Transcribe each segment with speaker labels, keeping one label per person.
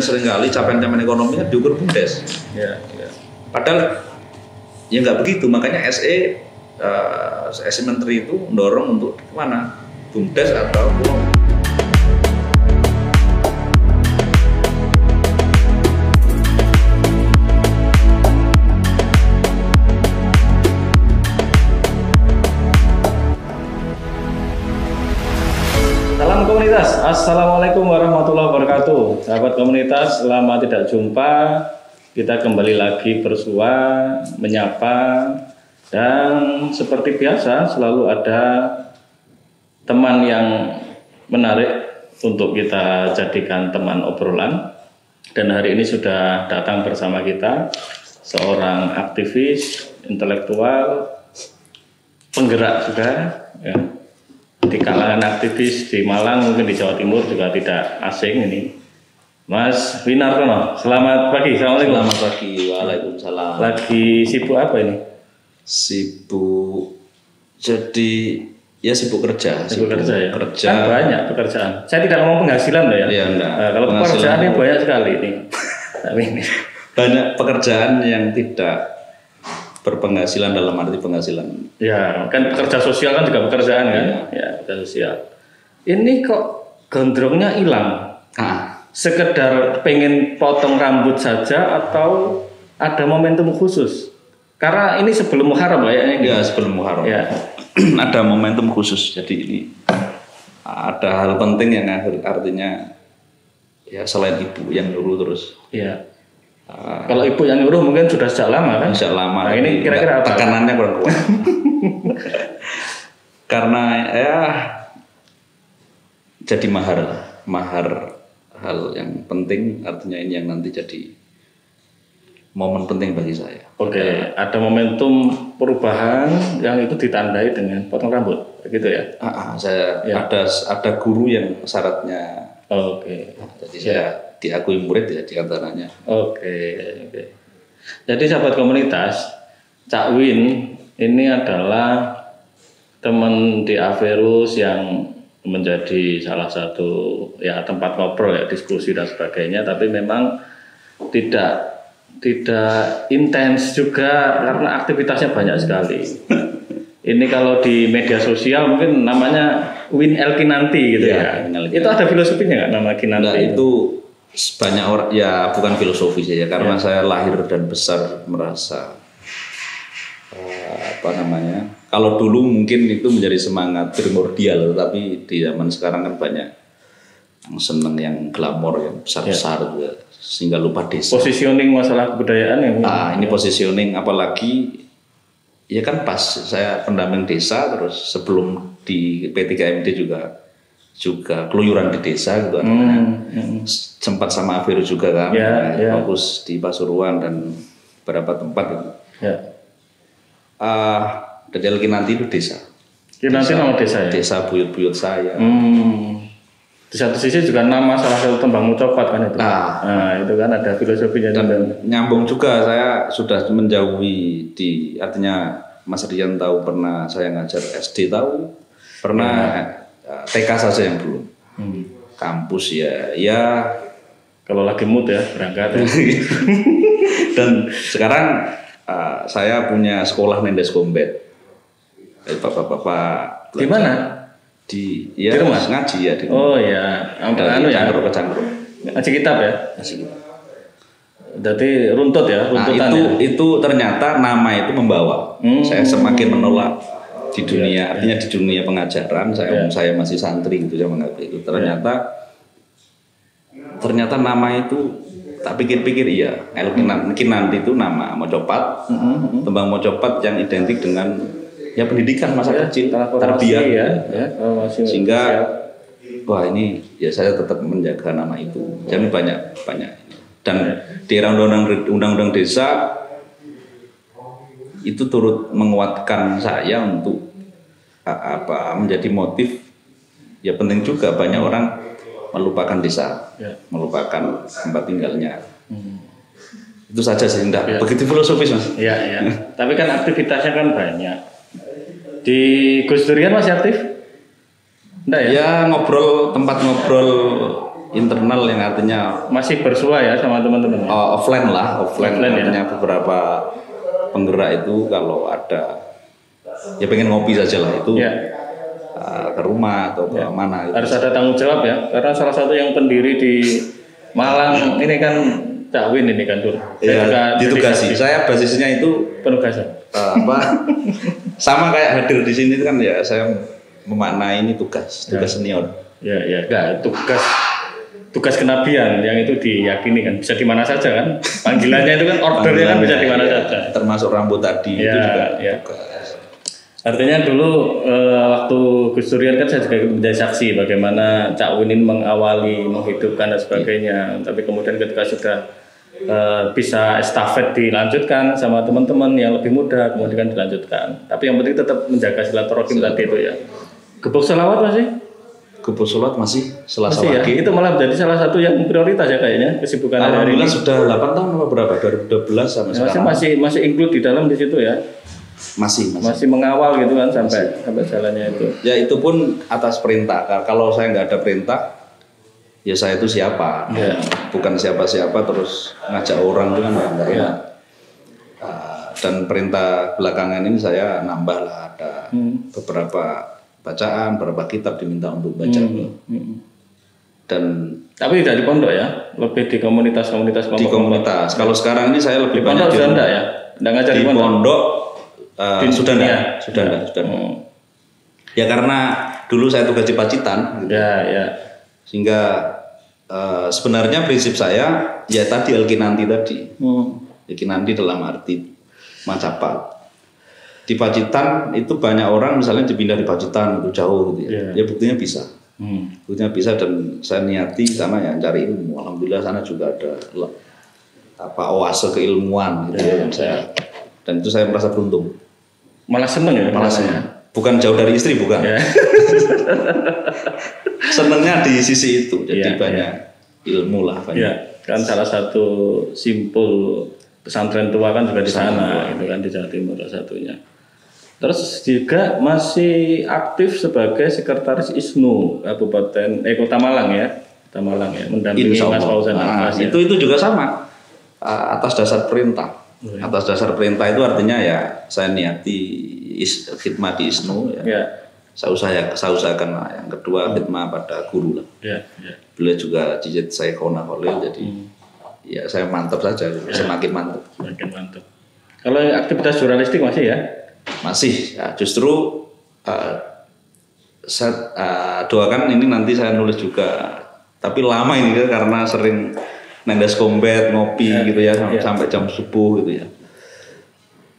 Speaker 1: seringkali capaian-capaian ekonomi kan diukur BUMDes.
Speaker 2: Ya.
Speaker 1: Padahal ya nggak begitu, makanya SE Menteri itu mendorong untuk kemana? BUMDes atau
Speaker 2: Salam komunitas, Assalamualaikum warahmatullahi wabarakatuh. Sahabat komunitas, lama tidak jumpa. Kita kembali lagi bersua, menyapa, dan seperti biasa selalu ada teman yang menarik untuk kita jadikan teman obrolan. Dan hari ini sudah datang bersama kita seorang aktivis, intelektual, penggerak juga, ya. Di kalangan aktivis di Malang, mungkin di Jawa Timur juga tidak asing ini. Mas Winartono, selamat pagi. Assalamualaikum.
Speaker 1: Selamat pagi, waalaikumsalam.
Speaker 2: Lagi sibuk apa ini?
Speaker 1: Sibuk, jadi ya sibuk kerja.
Speaker 2: Sibuk kerja ya?
Speaker 1: Kerja.
Speaker 2: Kan banyak pekerjaan. Saya tidak ngomong penghasilan loh ya.
Speaker 1: Iya, enggak.
Speaker 2: Kalau pekerjaan ini banyak sekali ini. Tapi ini
Speaker 1: Banyak pekerjaan yang tidak berpenghasilan dalam arti penghasilan.
Speaker 2: ya, kan pekerja sosial kan juga pekerjaan kan? Ya, pekerja sosial. Ini kok gondrongnya hilang? Sekedar pengen potong rambut saja atau ada momentum khusus? Karena ini sebelum Muharram kayaknya ini.
Speaker 1: Ya, sebelum Muharram.
Speaker 2: Ya.
Speaker 1: Ada momentum khusus. Jadi ini ada hal penting yang artinya ya selain ibu yang nyuruh terus.
Speaker 2: Iya. Kalau ibu yang nyuruh mungkin sudah sejak lama kan?
Speaker 1: Sejak lama.
Speaker 2: Nah, ini kira-kira apa?
Speaker 1: Tekanannya kurang kuat. Karena ya jadi mahar hal yang penting, artinya ini yang nanti jadi momen penting bagi saya.
Speaker 2: Oke, ada momentum perubahan yang itu ditandai dengan potong rambut, begitu ya?
Speaker 1: Saya
Speaker 2: Ya.
Speaker 1: ada guru yang syaratnya.
Speaker 2: Oke.
Speaker 1: Jadi saya diakui murid ya di antaranya.
Speaker 2: Oke. Jadi sahabat komunitas, Cak Win ini adalah teman di Averus yang menjadi salah satu ya tempat ngobrol ya, diskusi dan sebagainya, tapi memang tidak intens juga karena aktivitasnya banyak sekali. Ini kalau di media sosial mungkin namanya Win El Kinanti gitu ya. Itu ada filosofinya nggak nama Kinanti?
Speaker 1: Nah, itu banyak orang ya, bukan filosofi saja karena saya lahir dan besar merasa kalau dulu mungkin itu menjadi semangat primordial, tapi di zaman sekarang kan banyak yang seneng yang glamor yang besar-besar juga sehingga lupa desa.
Speaker 2: Positioning masalah kebudayaan yang
Speaker 1: ini positioning, apalagi ya kan pas saya pendamping desa, terus sebelum di P3MD juga keluyuran di desa gitu sempat sama Averus juga kan, fokus di Pasuruan dan beberapa tempat gitu. Dari Kinanti itu desa.
Speaker 2: Kinanti nama desa ya?
Speaker 1: Desa buyut-buyut saya.
Speaker 2: Di satu sisi juga nama salah satu tembang Mucopat kan itu. Nah, itu kan ada filosofinya.
Speaker 1: Dan nyambung juga, saya sudah menjauhi artinya Mas Rian tahu pernah saya ngajar SD tahu, pernah TK saja yang belum. Kampus ya
Speaker 2: kalau lagi mood ya berangkat ya.
Speaker 1: Dan sekarang saya punya sekolah Mendes Combat. Bapak-bapak
Speaker 2: di mana?
Speaker 1: Di
Speaker 2: rumah
Speaker 1: ngaji ya di rumah.
Speaker 2: Oh ya,
Speaker 1: Cangkruk.
Speaker 2: Ngaji kitab ya?
Speaker 1: Ngaji kitab.
Speaker 2: Jadi runtut ya, runtutan
Speaker 1: itu ternyata nama itu membawa. Saya semakin menolak di dunia, artinya di dunia pengajaran, saya masih santri gitu, saya menganggap itu. Ternyata nama itu tak pikir-pikir iya, El Kinanti itu nama Mocopat, tembang Mocopat yang identik dengan ya pendidikan masa kecil, tarbiyah ya. Sehingga wah ini ya saya tetap menjaga nama itu. Jadi banyak dan di era undang-undang desa itu turut menguatkan saya untuk menjadi motif. Ya penting juga banyak orang melupakan desa, melupakan tempat tinggalnya. Itu saja sih, enggak begitu filosofis Mas.
Speaker 2: Iya. Tapi kan aktivitasnya kan banyak. Di Gus Durian masih aktif? Enggak ya?
Speaker 1: Ya ngobrol, tempat ngobrol internal yang artinya
Speaker 2: masih bersua ya sama teman-teman.
Speaker 1: Offline artinya
Speaker 2: ya?
Speaker 1: beberapa penggerak itu kalau ada ya pengen ngopi saja lah itu ke rumah atau ke mana gitu.
Speaker 2: Harus ada tanggung jawab ya, karena salah satu yang pendiri di Malang ini kan Cak Win ini kan Dur.
Speaker 1: Iya, ditugasi. Saya basisnya itu
Speaker 2: penugasan.
Speaker 1: Sama kayak hadir di sini kan ya, saya memaknai ini tugas senior.
Speaker 2: Ya, enggak tugas kenabian yang itu diyakini kan bisa di mana saja kan. Panggilannya itu kan ordernya kan bisa di mana saja.
Speaker 1: Termasuk rambut tadi itu juga tugas.
Speaker 2: Artinya dulu waktu Gus Durian kan saya juga menjadi saksi bagaimana Cak Win ini mengawali, menghidupkan dan sebagainya. Tapi kemudian ketika sudah bisa estafet dilanjutkan sama teman-teman yang lebih muda, kemudian dilanjutkan. Tapi yang penting tetap menjaga silaturahim tadi itu ya. Gebuk selawat masih?
Speaker 1: Gebuk selawat masih Selasa
Speaker 2: pagi. Ya? Itu malah menjadi salah satu yang prioritas ya kayaknya kesibukan hari ini.
Speaker 1: Alhamdulillah sudah 8 tahun apa berapa? 2012 sampai sekarang.
Speaker 2: Masih include di dalam di situ ya. Masih mengawal gitu kan sampai jalannya itu.
Speaker 1: Ya itu pun atas perintah. Kalau saya nggak ada perintah, ya saya itu siapa? Ya. Bukan siapa-siapa terus ngajak orang itu kan nggak enak. Dan perintah belakangan ini saya nambah lah, ada beberapa bacaan, beberapa kitab diminta untuk baca. Dan
Speaker 2: tapi tidak di pondok ya, lebih di komunitas-komunitas.
Speaker 1: Di komunitas. Kalau sekarang ini saya lebih
Speaker 2: di banyak di pondok ya, nggak ngajar di
Speaker 1: pondok. Sudah enggak. Ya karena dulu saya tugas di Pacitan. Gitu.
Speaker 2: Ya.
Speaker 1: Sehingga sebenarnya prinsip saya ya tadi Al-Kinanti tadi. Al-Kinanti dalam arti Macapat. Di Pacitan itu banyak orang misalnya dipindah di Pacitan itu jauh gitu ya. Ya buktinya bisa. Buktinya bisa dan saya niati sana ya cari ilmu. Alhamdulillah sana juga ada oase keilmuan gitu ya. Dan itu saya merasa beruntung.
Speaker 2: Malah seneng ya?
Speaker 1: Malah seneng. Bukan jauh dari istri, bukan. Ya. Senengnya di sisi itu. Jadi banyak ilmu lah. Banyak.
Speaker 2: Ya, kan salah satu simpul pesantren tua kan juga di sana, gitu kan di Jawa Timur salah satunya. Terus juga masih aktif sebagai sekretaris ISNU Kabupaten Kota Malang ya. Kota Malang ya, mendampingi Mas Fauzan Al-Fas.
Speaker 1: Itu juga sama. Atas dasar perintah. Atas dasar perintah itu artinya ya saya niati khidmat di ISNU ya. Saya usahakan yang kedua khidmat pada guru lah. Beliau juga cicit saya Khona Khalil jadi ya saya mantap saja, semakin mantap.
Speaker 2: Kalau aktivitas jurnalistik masih ya?
Speaker 1: Masih ya, justru saya doakan ini nanti saya nulis juga, tapi lama ini karena sering nendas combat, ngopi gitu ya sampai jam subuh gitu ya.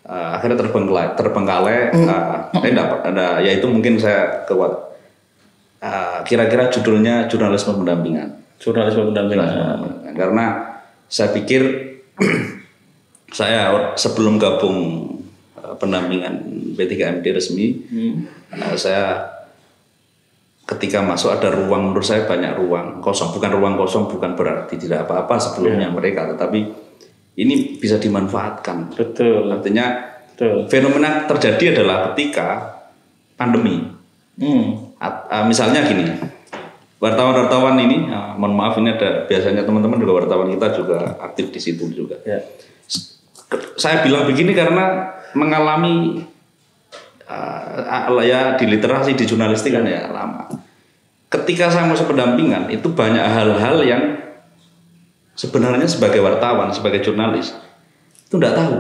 Speaker 1: Akhirnya terbengkalai. Enggak ada, ya itu mungkin saya kira-kira judulnya jurnalisme pendampingan. Karena saya pikir saya sebelum gabung pendampingan B3MD resmi, saya ketika masuk ada ruang, menurut saya banyak ruang kosong. Bukan ruang kosong, bukan berarti tidak apa-apa sebelumnya mereka, tetapi ini bisa dimanfaatkan.
Speaker 2: Betul.
Speaker 1: Artinya fenomena terjadi adalah ketika pandemi. Misalnya gini, wartawan ini, mohon maaf ini ada biasanya teman-teman juga wartawan kita juga aktif di situ juga. Saya bilang begini karena mengalami ya di literasi di jurnalistik kan ya lama. Ketika saya masuk pendampingan itu banyak hal-hal yang sebenarnya sebagai wartawan, sebagai jurnalis itu tidak tahu.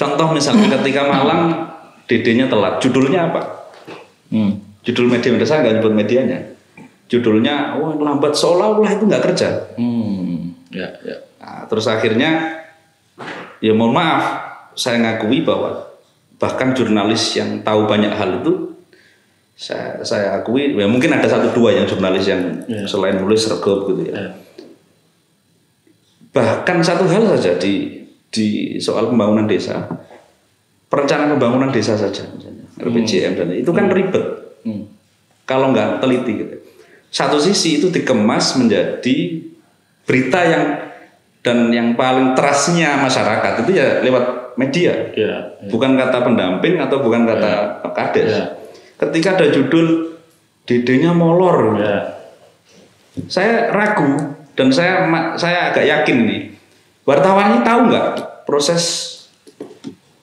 Speaker 1: Contoh misalnya ketika Malang DD-nya telat, judulnya apa? Judul media saya nggak nyebut medianya. Judulnya lambat seolah-olah itu nggak kerja. Nah, terus akhirnya ya mohon maaf saya ngakui bahwa bahkan jurnalis yang tahu banyak hal itu saya akui ya mungkin ada 1-2 yang jurnalis yang selain nulis regop gitu ya. Bahkan satu hal saja di soal pembangunan desa, perencanaan pembangunan desa saja misalnya RPJM dan itu kan ribet kalau nggak teliti gitu. Satu sisi itu dikemas menjadi berita yang paling trustnya masyarakat itu ya lewat media, bukan kata pendamping atau bukan kata kades. Ketika ada judul DD-nya molor, saya ragu dan saya agak yakin nih wartawan ini tahu nggak proses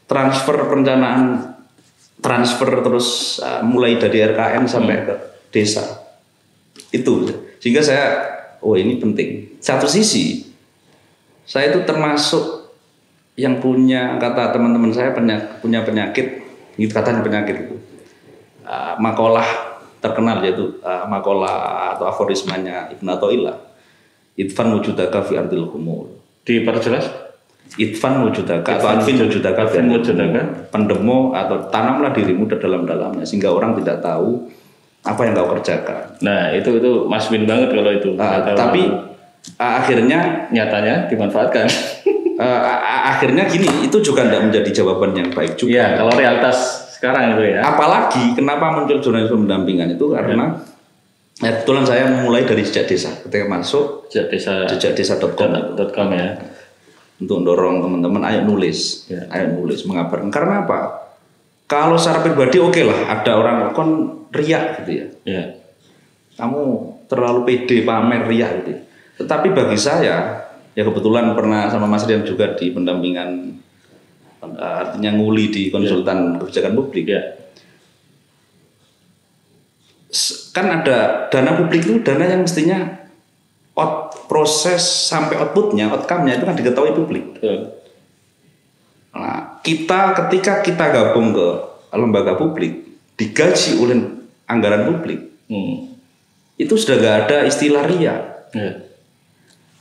Speaker 1: transfer perencanaan transfer terus mulai dari RKM sampai ke desa itu, sehingga saya ini penting. Satu sisi saya itu termasuk yang punya, kata teman-teman saya, punya penyakit, itu katanya penyakit itu makalah terkenal, yaitu makalah atau aforismanya Ibnu Athaillah, idfan wujudaka fi ardil humul.
Speaker 2: Diperjelas?
Speaker 1: Idfan wujudaka atau adfin wujudaka fi ardil humul. Pendemo atau tanamlah dirimu di dalam-dalamnya sehingga orang tidak tahu apa yang kau kerjakan.
Speaker 2: Nah, itu Mas Win banget kalau itu.
Speaker 1: Tapi akhirnya
Speaker 2: nyatanya dimanfaatkan.
Speaker 1: Akhirnya gini, itu juga tidak menjadi jawaban yang baik juga.
Speaker 2: Iya, kalau realitas sekarang itu ya.
Speaker 1: Apalagi kenapa muncul jurnalisme pendampingan itu karena kebetulan saya mulai dari jejak desa. Ketika masuk jejak-desa.com
Speaker 2: ya.
Speaker 1: Untuk mendorong teman-teman ayo nulis, mengabarkan. Karena apa? Kalau secara pribadi oke lah, ada orang kon riak gitu ya.
Speaker 2: Ya.
Speaker 1: Kamu terlalu pede pamer riak gitu. Tetapi bagi saya, ya kebetulan pernah sama Mas Rian juga di pendampingan, artinya nguli di konsultan kebijakan publik.
Speaker 2: Ya.
Speaker 1: Kan ada dana publik itu dana yang mestinya proses sampai outputnya, outcome-nya itu kan diketahui publik. Nah, ketika kita gabung ke lembaga publik, digaji oleh anggaran publik, itu sudah gak ada istilah ria.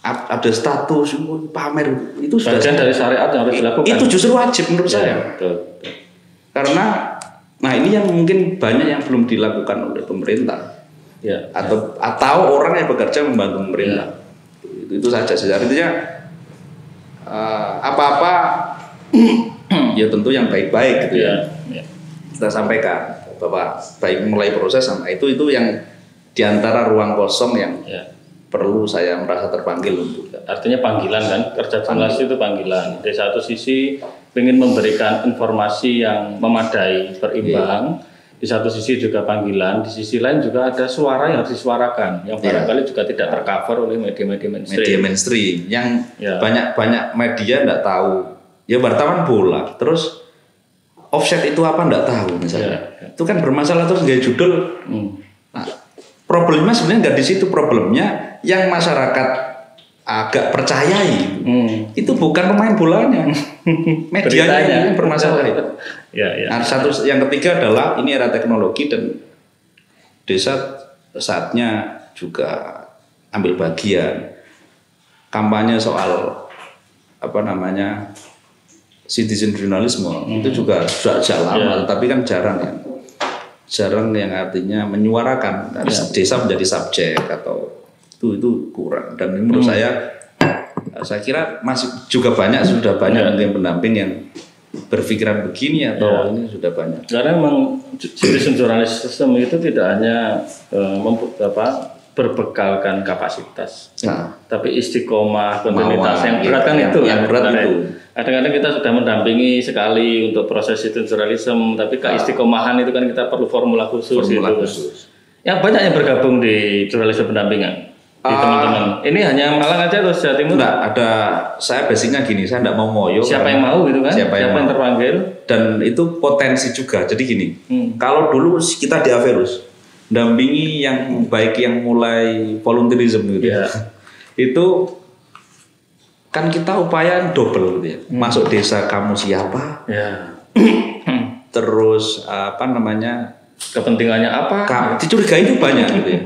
Speaker 1: Ada status pamer, itu sudah
Speaker 2: bagian dari syariat yang harus dilakukan.
Speaker 1: Itu justru wajib menurut saya. Betul. Karena ini yang mungkin banyak yang belum dilakukan oleh pemerintah. Atau orang yang bekerja membantu pemerintah. Itu saja sih. Artinya apa-apa ya tentu yang baik-baik gitu ya. Kita sampaikan bahwa baik mulai proses sampai itu yang diantara ruang kosong yang perlu saya merasa terpanggil untuk.
Speaker 2: Artinya panggilan kan, kerja jurnalistik itu panggilan. Di satu sisi ingin memberikan informasi yang memadai, berimbang. Di satu sisi juga panggilan, di sisi lain juga ada suara yang harus disuarakan, yang barangkali juga tidak tercover oleh media-media mainstream.
Speaker 1: Media mainstream yang banyak media tidak tahu. Ya wartawan bola, terus offset itu apa tidak tahu misalnya. Itu kan bermasalah terus nggak judul. Nah, problemnya sebenarnya nggak di situ, problemnya yang masyarakat agak percayai itu bukan pemain bolanya, medianya yang bermasalah itu. Nah, yang ketiga adalah ini era teknologi dan desa saatnya juga ambil bagian kampanye soal citizen journalism itu juga sudah lama, tapi kan jarang yang artinya menyuarakan desa menjadi subjek atau itu kurang. Dan menurut saya kira masih juga sudah banyak mungkin pendamping yang berpikiran begini atau ini sudah banyak.
Speaker 2: Karena memang citizen journalism itu tidak hanya berbekalkan kapasitas, tapi istiqomah, kontinuitas yang berat kan itu. Yang berat itu. Kadang-kadang kita sudah mendampingi sekali untuk proses citizen journalism, tapi keistiqomahan itu kan kita perlu formula khusus. Yang banyak yang bergabung di jurnalisme pendampingan. Teman-teman, ini hanya Malang aja atau Jawa Timur?
Speaker 1: Enggak, saya basicnya gini, saya enggak mau ngoyo.
Speaker 2: Siapa yang mau gitu kan? Siapa yang terpanggil?
Speaker 1: Dan itu potensi juga. Jadi gini, kalau dulu kita di Averus dampingi yang baik yang mulai volunteerism gitu, itu kan kita upaya double gitu ya. Masuk desa kamu siapa? Terus
Speaker 2: kepentingannya apa?
Speaker 1: Dicurigai itu banyak gitu ya.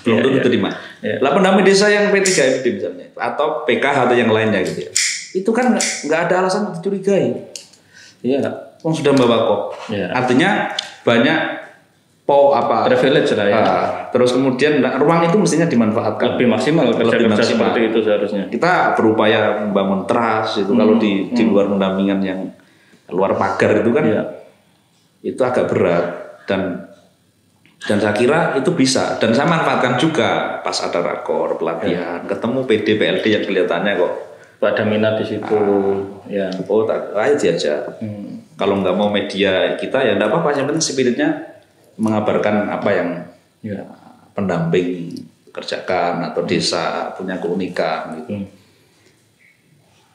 Speaker 1: Belum tentu terima. Lah pendamping desa yang P3FD misalnya atau PKH atau yang lainnya gitu ya. Itu kan nggak ada alasan dicurigai. Wong sudah membawa kok. Artinya banyak
Speaker 2: privilege lah ya.
Speaker 1: Terus kemudian ruang itu mestinya dimanfaatkan.
Speaker 2: Lebih maksimal kerja seperti itu seharusnya.
Speaker 1: Kita berupaya membangun trust itu kalau di luar pendampingan yang luar pagar itu kan itu agak berat. Dan saya kira itu bisa, dan saya manfaatkan juga pas ada rakor pelatihan, ketemu PD PLD yang kelihatannya kok
Speaker 2: ada minat di situ.
Speaker 1: Ayo diajak. Kalau nggak mau media kita ya nggak apa-apa, yang penting spiritnya mengabarkan apa yang pendamping kerjakan atau desa punya keunikan gitu.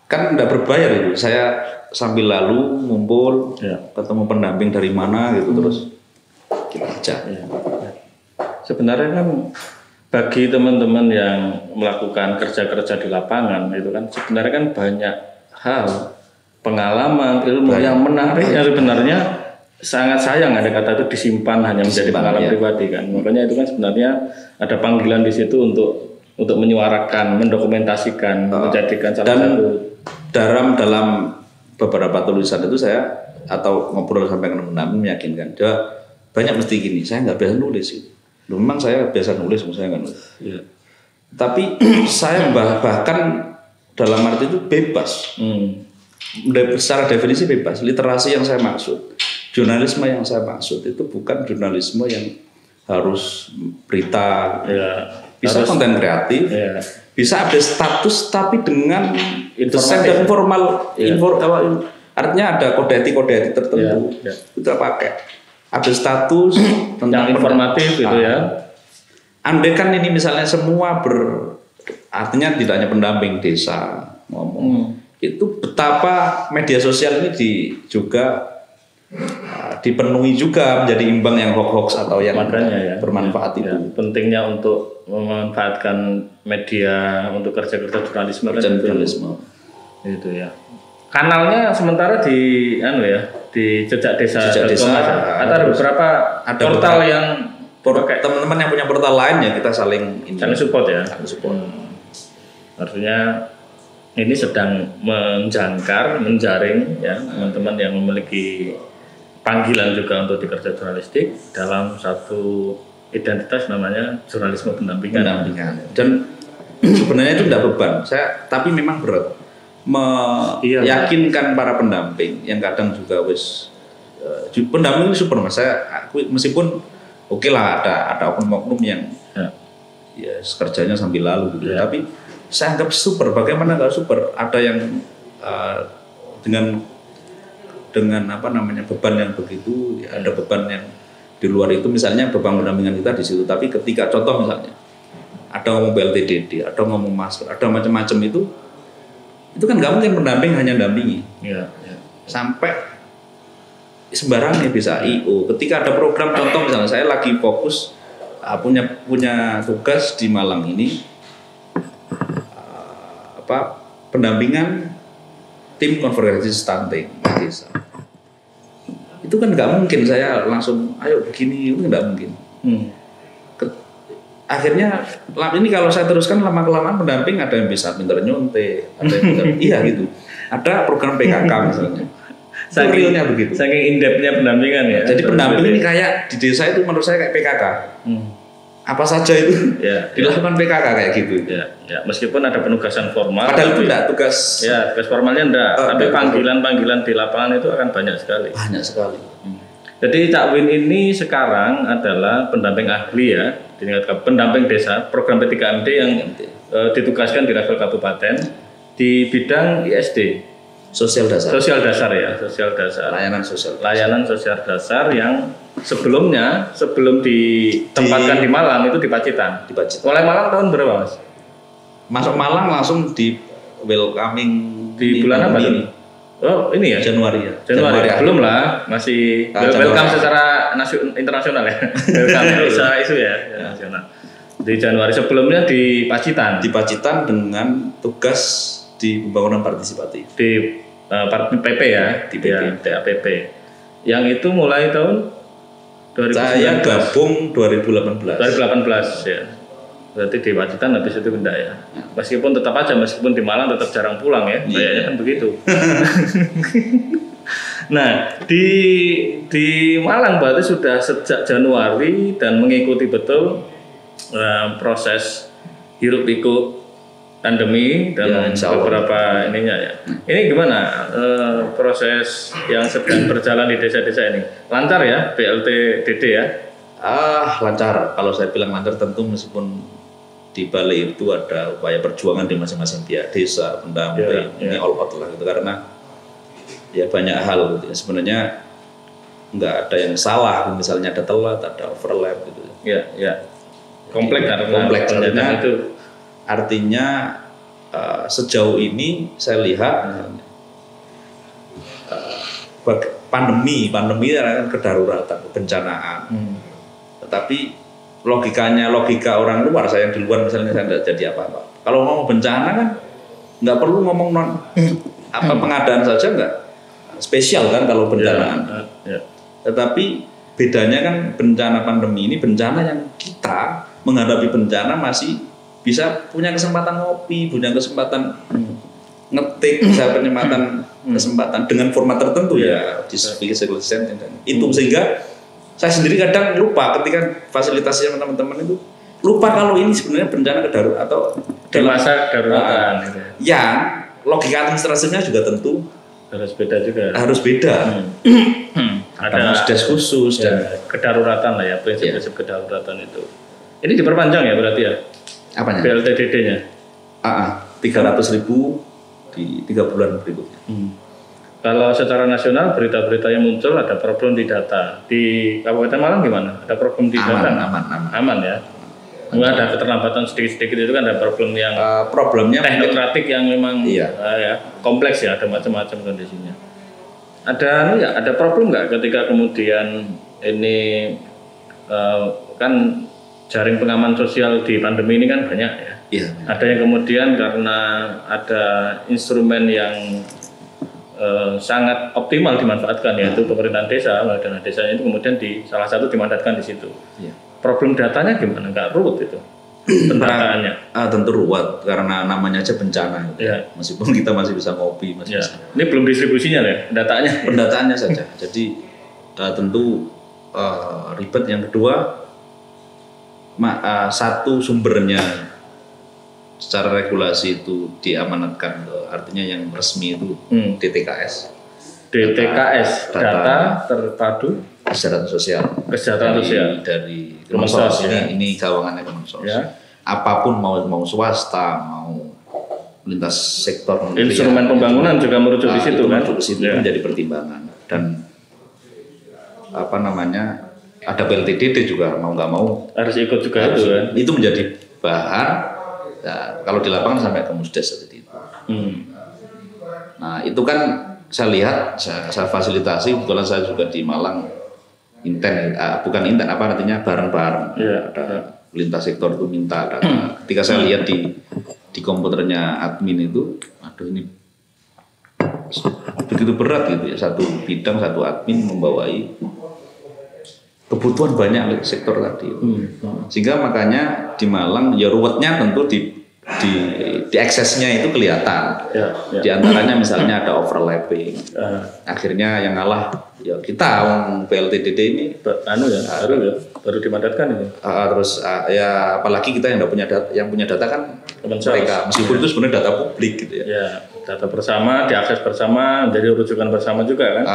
Speaker 1: Kan enggak berbayar itu. Saya sambil lalu ngumpul, ketemu pendamping dari mana gitu terus kita ajak.
Speaker 2: Sebenarnya kan bagi teman-teman yang melakukan kerja-kerja di lapangan itu kan sebenarnya kan banyak hal, pengalaman, ilmu yang menarik yang sebenarnya sangat sayang ada kata itu disimpan hanya menjadi pengalaman pribadi kan. Makanya itu kan sebenarnya ada panggilan di situ untuk menyuarakan, mendokumentasikan, menjadikan salah satu
Speaker 1: dalam beberapa tulisan itu saya atau ngobrol sampai dengan pendamping meyakinkan dia banyak mesti gini, saya nggak biasa nulis gitu. Memang saya biasa nulis, saya nggak nulis. Tapi saya bahkan dalam arti itu bebas. Secara definisi bebas. Literasi yang saya maksud, jurnalisme yang saya maksud itu bukan jurnalisme yang harus berita, bisa konten kreatif, bisa ada status tapi dengan desain dan formal, artinya ada kode etik tertentu. Itu pakai. Ada status tentang
Speaker 2: yang informatif gitu ya.
Speaker 1: Andai kan ini misalnya semua artinya tidak hanya pendamping desa ngomong, itu betapa media sosial ini juga dipenuhi juga menjadi imbang yang hoax atau yang bermanfaat itu.
Speaker 2: Pentingnya untuk memanfaatkan media untuk kerja-kerja jurnalisme itu ya. Kanalnya sementara di di jejak desa. Ada beberapa portal yang
Speaker 1: teman-teman yang punya portal lain ya kita saling
Speaker 2: support ya. Artinya ini sedang menjaring ya teman-teman yang memiliki panggilan juga untuk dikerja jurnalistik dalam satu identitas namanya jurnalisme pendampingan.
Speaker 1: Dan sebenarnya itu tidak beban. Tapi memang berat meyakinkan para pendamping yang kadang juga pendamping ini super mas. Meskipun oke lah ada oknum-oknum yang kerjanya sambil lalu gitu. Tapi saya anggap super. Bagaimana nggak super? Ada yang dengan beban yang begitu, ada beban yang di luar itu, misalnya beban pendampingan kita di situ. Tapi ketika contoh misalnya ada ngomong BLTDD, ada ngomong masker, ada macam-macam itu kan nggak mungkin pendamping hanya dampingi. Sampai sembarangnya bisa IO. Ketika ada program contoh misalnya saya lagi fokus punya tugas di Malang ini pendampingan tim konvergensi stunting desa. Itu kan nggak mungkin saya langsung ayo begini, itu nggak mungkin. Akhirnya ini kalau saya teruskan lama-kelamaan pendamping ada yang bisa pintar nyontek, ada yang pintar gitu. Ada program PKK misalnya. Realnya begitu.
Speaker 2: Saking in-depth-nya pendampingan ya.
Speaker 1: Jadi pendamping ini kayak di desa itu menurut saya kayak PKK. Apa saja itu dilakukan PKK kayak gitu.
Speaker 2: Meskipun ada penugasan formal.
Speaker 1: Padahal itu enggak tugas.
Speaker 2: Tugas formalnya enggak. Tapi panggilan-panggilan di lapangan itu akan banyak sekali. Jadi Cak Win ini sekarang adalah pendamping ahli ya, pendamping desa program P3MD yang ditugaskan di level kabupaten di bidang ISD, sosial dasar ya, layanan sosial dasar yang sebelum ditempatkan di Malang itu di Pacitan. Mulai Malang tahun berapa mas?
Speaker 1: Masuk Malang langsung di welcoming
Speaker 2: di bulan apa ini? Oh ini ya Januari. Belum lah, masih welcome secara internasional ya. Welcome isu ya nasional. Di Januari sebelumnya di Pacitan dengan tugas di pembangunan partisipatif di PP ya, di TAPP. Yang itu mulai tahun 2019.
Speaker 1: Saya gabung 2018 ya.
Speaker 2: Berarti di Pacitan habis itu enggak ya. Meskipun tetap aja, meskipun di Malang tetap jarang pulang ya. Kayaknya kan begitu. Nah, di Malang berarti sudah sejak Januari dan mengikuti betul proses hiruk pikuk pandemi dan beberapa ininya ya. Ini gimana proses yang sedang berjalan di desa-desa ini? Lancar ya BLTDD ya?
Speaker 1: Lancar. Kalau saya bilang lancar tentu meskipun di balik itu ada upaya perjuangan di masing-masing pihak desa, pendamping, ini all out lah gitu, karena ya banyak hal gitu. Sebenarnya nggak ada yang salah, misalnya ada telat, ada overlap gitu.
Speaker 2: kompleks karena
Speaker 1: kompleks
Speaker 2: artinya
Speaker 1: sejauh ini saya lihat pandemi kan kedaruratan, kebencanaan. Tetapi logika orang luar, saya yang di luar misalnya saya tidak jadi apa-apa. Kalau mau bencana kan nggak perlu ngomong pengadaan saja, nggak spesial kan kalau bencanaan. Tetapi bedanya kan bencana pandemi ini bencana yang kita menghadapi bencana masih bisa punya kesempatan ngopi, punya kesempatan ngetik, bisa kesempatan dengan format tertentu ya di physical distancing dan itu sehingga saya sendiri kadang lupa ketika fasilitasi teman-teman itu lupa kalau ini sebenarnya bencana kedarurat atau
Speaker 2: di masa daruratan
Speaker 1: yang logika administrasinya juga tentu
Speaker 2: harus beda juga.
Speaker 1: Harus beda. Ada musdes khusus dan
Speaker 2: kedaruratan lah ya, prinsip-prinsip kedaruratan itu. Ini diperpanjang ya berarti ya?
Speaker 1: Apanya?
Speaker 2: BLTDD-nya.
Speaker 1: 300.000 di 3 bulan berikutnya.
Speaker 2: Kalau secara nasional berita-berita yang muncul ada problem di data. Di Kabupaten Malang gimana? Ada problem di data? Aman ya. Enggak ada keterlambatan sedikit-sedikit itu kan ada problem yang
Speaker 1: problemnya
Speaker 2: teknokratik yang memang ya, kompleks ya, ada macam-macam kondisinya. Ada problem nggak ketika kemudian ini kan jaring pengaman sosial di pandemi ini kan banyak ya.
Speaker 1: Iya.
Speaker 2: Ada yang kemudian karena ada instrumen yang sangat optimal dimanfaatkan yaitu pemerintahan desa, dana desanya itu kemudian salah satu dimanfaatkan di situ. Iya. Problem datanya gimana? Nggak ruwet itu pendataannya?
Speaker 1: Tentu ruwet karena namanya aja bencana.
Speaker 2: Ya.
Speaker 1: Meskipun kita masih bisa ngopi, masih bisa.
Speaker 2: Ini belum distribusinya ya, datanya?
Speaker 1: Pendataannya saja. Jadi tentu ribet. Yang kedua, satu sumbernya secara regulasi itu diamanatkan, artinya yang resmi itu DTKS.
Speaker 2: Data terpadu
Speaker 1: kesejahteraan sosial dari Kemensos. Ini gawangannya Kemensos. Ya. Apapun mau swasta, mau lintas sektor,
Speaker 2: instrumen pembangunan juga merujuk di situ kan?
Speaker 1: Merujuk di situ menjadi pertimbangan dan ada PLTDD juga mau nggak mau
Speaker 2: harus ikut juga itu kan?
Speaker 1: Itu menjadi bahan. Ya, kalau di lapangan sampai ke musdes seperti itu. Nah itu kan saya lihat, saya fasilitasi, kebetulan saya juga di Malang artinya bareng-bareng. Ada lintas sektor itu minta data. Ketika saya lihat di komputernya admin itu, ini begitu berat gitu ya, satu bidang satu admin membawahi kebutuhan banyak sektor tadi. Sehingga makanya di Malang ya ruwetnya tentu di aksesnya itu kelihatan. Di antaranya misalnya ada overlapping. Akhirnya yang ngalah ya kita PLTDD ini
Speaker 2: baru dimandatkan ini.
Speaker 1: Terus ya apalagi kita yang punya data kan mereka, meskipun itu sebenarnya data publik gitu ya.
Speaker 2: Ya, data bersama, diakses bersama, jadi rujukan bersama juga kan.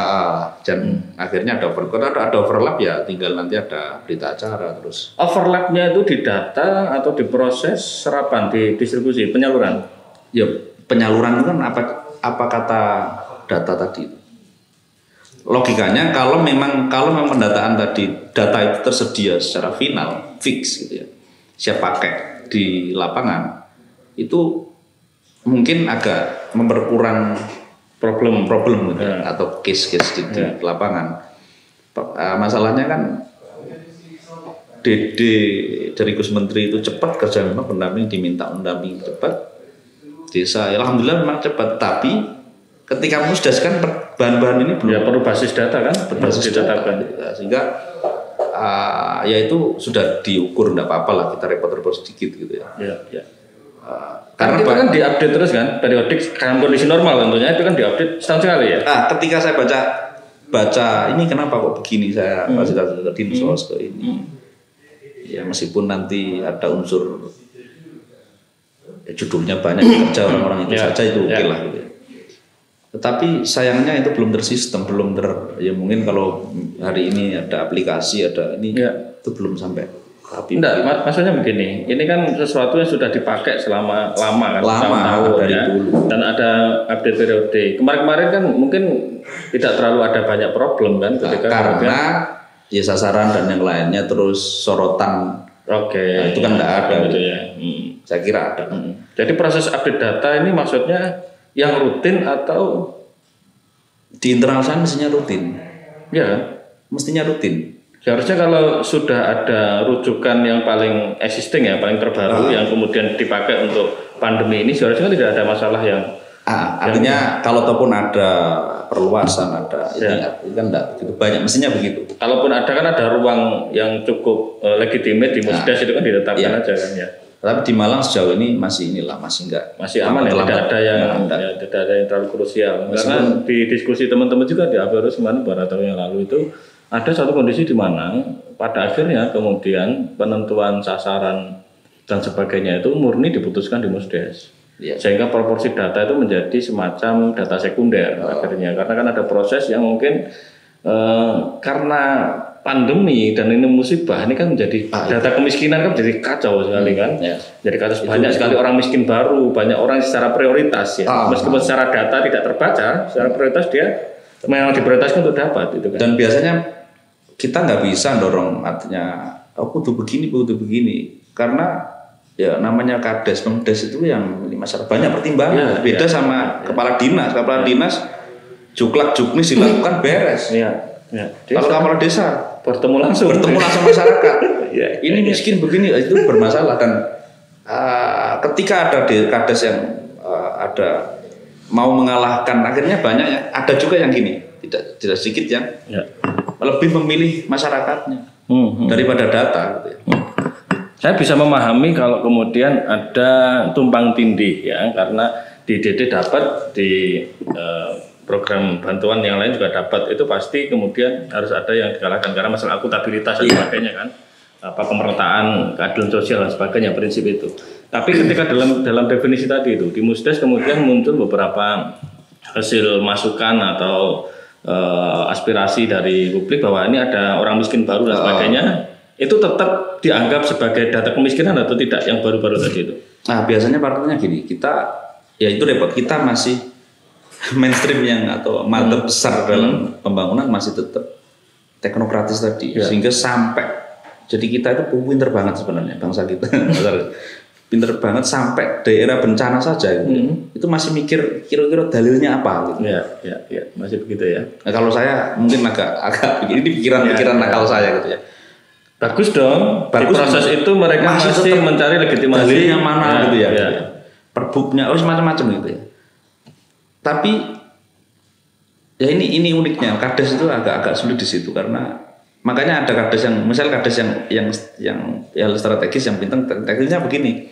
Speaker 1: Dan akhirnya ada overlap ya, tinggal nanti ada berita acara terus.
Speaker 2: Overlapnya itu di data atau diproses serapan, di distribusi, penyaluran?
Speaker 1: Ya penyaluran itu kan apa kata data tadi? Logikanya kalau memang pendataan tadi data itu tersedia secara final, fix gitu ya, siap pakai di lapangan, itu mungkin agak memperkurang problem gitu, atau case di lapangan. Masalahnya kan DD dari Gus Menteri itu cepat kerja, memang pendamping diminta mendamping cepat. Desa ya alhamdulillah memang cepat, tapi ketika musdas kan bahan-bahan ini belum
Speaker 2: perlu basis data kan,
Speaker 1: berbasis data kan, sehingga ya itu sudah diukur, enggak apa-apa lah kita repot-repot sedikit gitu ya.
Speaker 2: Karena itu kan diupdate terus kan, periodik dalam kondisi normal tentunya itu kan diupdate setahun sekali ya.
Speaker 1: Ketika saya baca ini kenapa kok begini, saya fasilitasi ke Dinsos ke ini. Ya meskipun nanti ada unsur judulnya banyak kerja orang-orang itu saja itu oke lah gitu ya. Tetapi sayangnya itu belum tersistem, ya mungkin kalau hari ini ada aplikasi itu belum sampai rapi.
Speaker 2: Enggak, maksudnya begini, ini kan sesuatu yang sudah dipakai selama lama kan,
Speaker 1: tahun dari dulu.
Speaker 2: Dan ada update periode. Kemarin kan mungkin tidak terlalu ada banyak problem kan ketika
Speaker 1: karena ya sasaran dan yang lainnya, terus sorotan
Speaker 2: Oke.
Speaker 1: Nah, itu kan nggak ada
Speaker 2: gitu ya.
Speaker 1: Saya kira ada.
Speaker 2: Jadi proses update data ini maksudnya yang rutin atau
Speaker 1: di internal saya mestinya rutin.
Speaker 2: Ya,
Speaker 1: mestinya rutin.
Speaker 2: Seharusnya kalau sudah ada rujukan yang paling existing ya, paling terbaru yang kemudian dipakai untuk pandemi ini, seharusnya tidak ada masalah yang
Speaker 1: artinya kalau ataupun ada perluasan, ada itu kan enggak begitu banyak, mestinya begitu.
Speaker 2: Kalaupun ada kan ada ruang yang cukup legitimate di Musdes itu kan ditetapkan aja kan ya.
Speaker 1: Tapi di Malang sejauh ini masih enggak.
Speaker 2: Masih aman ya, tidak ada yang terlalu krusial. Karena di diskusi teman-teman juga di Averus kemarin beberapa tahun yang lalu itu ada satu kondisi di mana pada akhirnya kemudian penentuan sasaran dan sebagainya itu murni diputuskan di Musdes. Sehingga proporsi data itu menjadi semacam data sekunder akhirnya, karena kan ada proses yang mungkin karena pandemi dan ini musibah ini kan menjadi data kemiskinan kan jadi kacau sekali kan. Jadi kacau, banyak sekali orang miskin baru, banyak orang secara prioritas ya. Meskipun secara data tidak terbaca, secara prioritas dia memang diprioritaskan untuk dapat itu kan.
Speaker 1: Dan biasanya kita nggak bisa dorong, artinya aku tuh begini, karena ya namanya Kades, Pemdes itu yang masyarakat banyak pertimbangan, beda sama kepala dinas juklak juknis dilakukan beres. Kalau kepala desa
Speaker 2: bertemu langsung
Speaker 1: masyarakat, ini miskin begini itu bermasalah. Dan ketika ada di Kades yang ada mau mengalahkan, akhirnya banyak ya, ada juga yang gini, tidak sedikit yang lebih memilih masyarakatnya daripada data gitu ya.
Speaker 2: Saya bisa memahami kalau kemudian ada tumpang tindih ya, karena di DD dapat, di program bantuan yang lain juga dapat, itu pasti kemudian harus ada yang dikalahkan karena masalah akuntabilitas dan sebagainya kan, pemerataan keadilan sosial dan sebagainya, prinsip itu. Tapi ketika dalam definisi tadi itu di Musdes kemudian muncul beberapa hasil masukan atau aspirasi dari publik bahwa ini ada orang miskin baru dan sebagainya, itu tetap dianggap sebagai data kemiskinan atau tidak yang baru-baru tadi itu?
Speaker 1: Nah biasanya partnernya gini, kita ya itu repot, kita masih mainstream yang atau mata besar dalam pembangunan masih tetap teknokratis tadi, sehingga sampai jadi kita itu pinter banget sebenarnya bangsa kita, pinter banget sampai daerah bencana saja gitu. Itu masih mikir kira-kira dalilnya apa gitu.
Speaker 2: Ya, masih begitu ya.
Speaker 1: Nah, kalau saya mungkin agak ini pikiran nakal saya gitu ya.
Speaker 2: Bagus dong. Di proses itu mereka masih mencari legitimasi
Speaker 1: dalilnya mana gitu ya. Perbuknya macam-macam gitu ya. Tapi ya ini uniknya Kades itu agak sulit di situ, karena makanya ada Kades yang misal Kades yang strategis yang bintang teknisnya begini.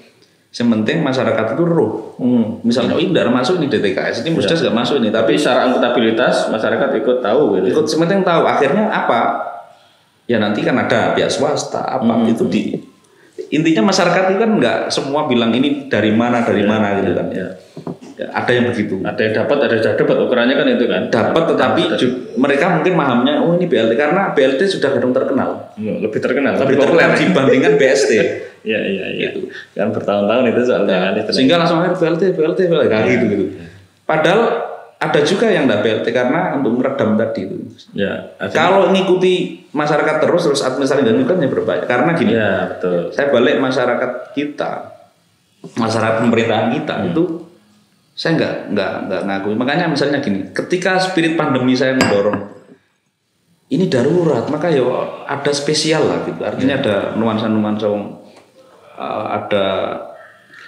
Speaker 1: Yang penting masyarakat itu ruh. Misalnya ini tidak masuk ini DTKS, ini Musdes nggak masuk ini, tapi
Speaker 2: secara akuntabilitas masyarakat ikut tahu gitu.
Speaker 1: Ikut sementing tahu. Akhirnya apa? Ya nanti kan ada pihak swasta itu intinya masyarakat itu kan nggak semua bilang ini dari mana gitu kan. Ya, ada yang begitu.
Speaker 2: Ada yang dapat, ada yang tidak dapat, ukurannya kan itu kan.
Speaker 1: Dapat, tetapi mereka mungkin pahamnya ini BLT karena BLT sudah kadang terkenal.
Speaker 2: Lebih terkenal
Speaker 1: dibandingkan BST.
Speaker 2: Iya. Gitu. Kan bertahun-tahun itu soalnya kan.
Speaker 1: Sehingga langsung akhir BLT gitu. Padahal ada juga yang tidak BLT karena untuk meredam tadi itu. Kalau ngikuti masyarakat terus administrasi dan itu kan ya berbahaya. Karena gini,
Speaker 2: betul.
Speaker 1: Saya balik masyarakat kita, masyarakat pemerintahan kita itu saya nggak ngakui. Makanya misalnya gini, ketika spirit pandemi saya mendorong ini darurat, maka ya ada spesial lah gitu. Artinya ada nuansa-nuansa ada.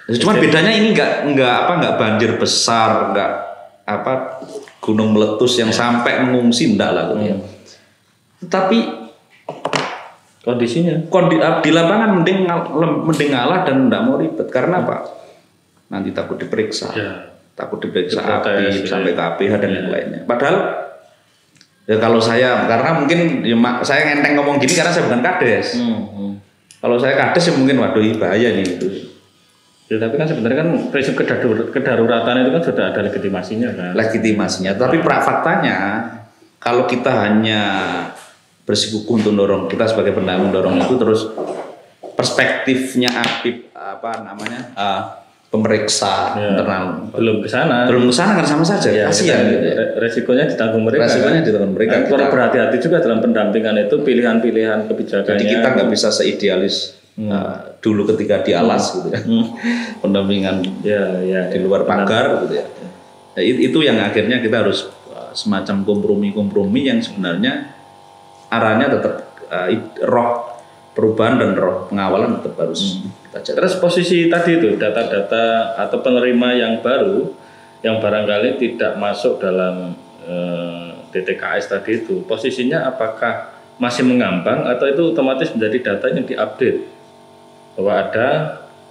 Speaker 1: Cuman bedanya ini nggak banjir besar, nggak gunung meletus yang sampai mengungsi, enggak lah gitu ya. Tapi
Speaker 2: kondisinya
Speaker 1: di lapangan mending ngalah dan enggak mau ribet. Karena apa? Nanti takut diperiksa. Takut diperiksa sampai ke APH dan yang lainnya. Padahal ya kalau saya, karena mungkin ya, saya ngenteng ngomong gini karena saya bukan Kades. Kalau saya Kades ya mungkin waduh bahaya nih gitu.
Speaker 2: Ya, tapi kan sebenarnya kan prinsip kedaruratan itu kan sudah ada legitimasinya kan.
Speaker 1: Legitimasinya, tapi faktanya kalau kita hanya bersikukuh untuk dorong, kita sebagai pendangung dorong itu terus perspektifnya pemeriksa internal
Speaker 2: belum ke sana
Speaker 1: kan sama saja, kasihan gitu ya.
Speaker 2: Resikonya ditanggung mereka. Kurang berhati-hati juga dalam pendampingan itu, pilihan-pilihan kebijakannya.
Speaker 1: Jadi kita nggak bisa seidealis dulu ketika di alas gitu ya, pendampingan di luar pagar gitu ya. Nah, itu yang akhirnya kita harus semacam kompromi yang sebenarnya arahnya tetap roh perubahan dan roh pengawalan tetap harus kita jaga.
Speaker 2: Terus posisi tadi itu data-data atau penerima yang baru yang barangkali tidak masuk dalam DTKS tadi itu, posisinya apakah masih mengambang atau itu otomatis menjadi data yang diupdate bahwa ada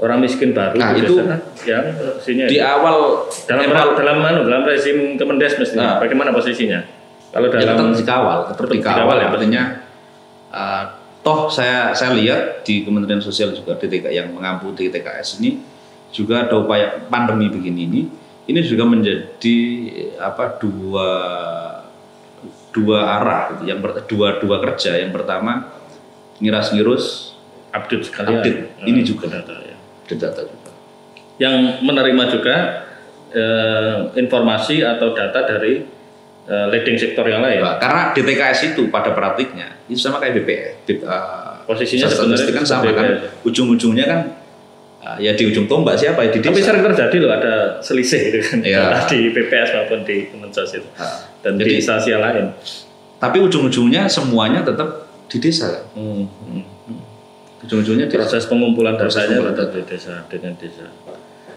Speaker 2: orang miskin baru
Speaker 1: itu
Speaker 2: yang posisinya
Speaker 1: di awal
Speaker 2: dalam rezim Kemendes mestinya bagaimana posisinya? Kalau dalam
Speaker 1: tetap dikawal ya, artinya toh saya lihat di Kementerian Sosial juga DTK yang mengampu DTKS ini juga ada upaya pandemi begini ini juga menjadi dua arah gitu. Yang dua kerja. Yang pertama ngiras-ngirus
Speaker 2: update sekalian.
Speaker 1: Ini juga
Speaker 2: data ya.
Speaker 1: Data juga.
Speaker 2: Yang menerima juga informasi atau data dari leading sektor yang lain.
Speaker 1: Karena DTKS itu pada praktiknya itu sama kayak BPS.
Speaker 2: Posisinya
Speaker 1: sebenarnya kan sama kan. Ujung-ujungnya kan ya di ujung tombak siapa ya di desa.
Speaker 2: Tapi sering terjadi loh ada selisih gitu kan di BPS maupun di Kemensos itu. Dan jadi, di instansi lain.
Speaker 1: Tapi ujung-ujungnya semuanya tetap di desa kan. Ujung-ujungnya
Speaker 2: proses pengumpulan datanya tetap di desa dengan desa.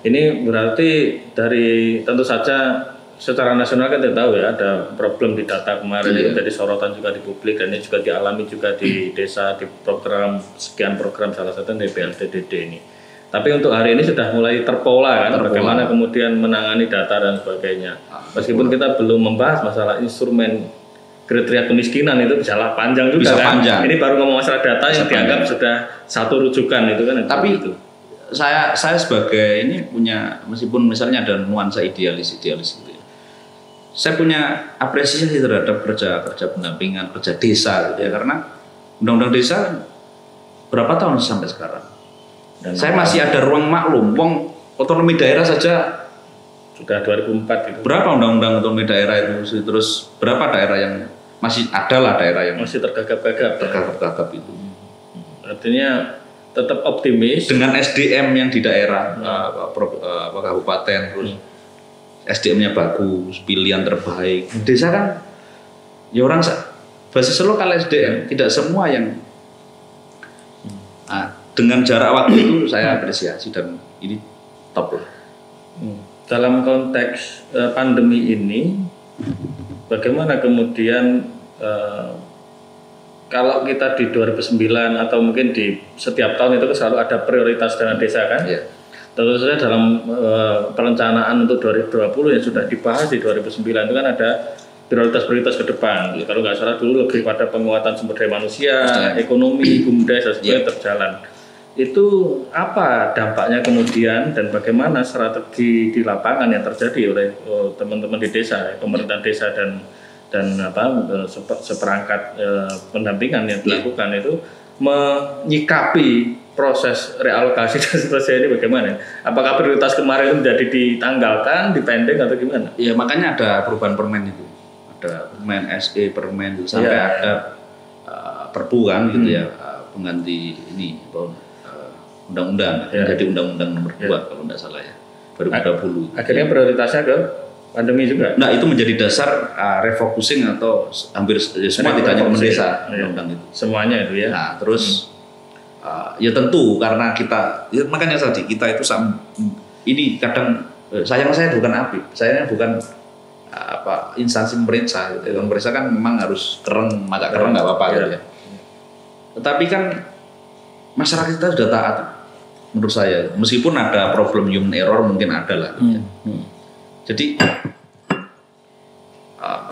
Speaker 2: Ini berarti dari tentu saja secara nasional kan kita tahu ya ada problem di data kemarin itu jadi sorotan juga di publik dan ini juga dialami juga di desa di sekian program salah satu di BLTDD ini. Tapi untuk hari ini sudah mulai terpola kan bagaimana kemudian menangani data dan sebagainya. Meskipun kita belum membahas masalah instrumen kriteria kemiskinan itu bisa panjang juga kan. Ini baru ngomong masalah data yang dianggap sudah satu rujukan itu kan.
Speaker 1: Tapi itu saya sebagai ini punya meskipun misalnya ada nuansa idealis gitu ya. Saya punya apresiasi terhadap kerja pendampingan, kerja desa gitu ya karena undang-undang desa berapa tahun sampai sekarang. Dan saya masih ada ruang maklum, otonomi daerah saja
Speaker 2: sudah 2004 itu.
Speaker 1: Berapa undang-undang otonomi daerah itu, terus berapa daerah yang masih ada daerah yang
Speaker 2: masih tergagap
Speaker 1: itu.
Speaker 2: Artinya tetap optimis
Speaker 1: dengan SDM yang di daerah kabupaten terus SDM-nya bagus, pilihan terbaik. Desa kan ya orang basis lokal SDM tidak semua yang dengan jarak waktu itu saya apresiasi dan ini top lah.
Speaker 2: Dalam konteks pandemi ini, bagaimana kemudian kalau kita di 2009 atau mungkin di setiap tahun itu selalu ada prioritas dana desa kan?
Speaker 1: Yeah.
Speaker 2: Tentu saja dalam perencanaan untuk 2020 yang sudah dibahas di 2009 itu kan ada prioritas ke depan. Kalau nggak salah dulu lebih pada penguatan sumber daya manusia, ekonomi, BUMDes dan sebagainya terjalan. Itu apa dampaknya kemudian dan bagaimana strategi di lapangan yang terjadi oleh teman-teman di desa, pemerintahan desa dan seperangkat pendampingan yang dilakukan itu menyikapi proses realokasi dan seterusnya ini bagaimana? Apakah prioritas kemarin itu menjadi ditanggalkan, dipending atau gimana?
Speaker 1: Ya makanya ada perubahan permen itu, ada permen SE, permen itu sampai ada perpu kan gitu ya pengganti ini undang-undang menjadi undang-undang nomor 2 kalau tidak salah ya 2020.
Speaker 2: Akhirnya prioritasnya ke pandemi juga.
Speaker 1: Nah itu menjadi dasar refocusing atau hampir semua tidak hanya desa undang-undang itu.
Speaker 2: Semuanya itu ya.
Speaker 1: Nah terus ya tentu karena kita ya, makanya tadi kita itu ini kadang saya bukan APIP, saya bukan instansi pemerintah gitu. Pemerintah kan memang harus keren, maka keren nggak apa-apa gitu ya. Tetapi kan masyarakat kita sudah taat menurut saya, meskipun ada problem human error mungkin ada lah gitu ya. Jadi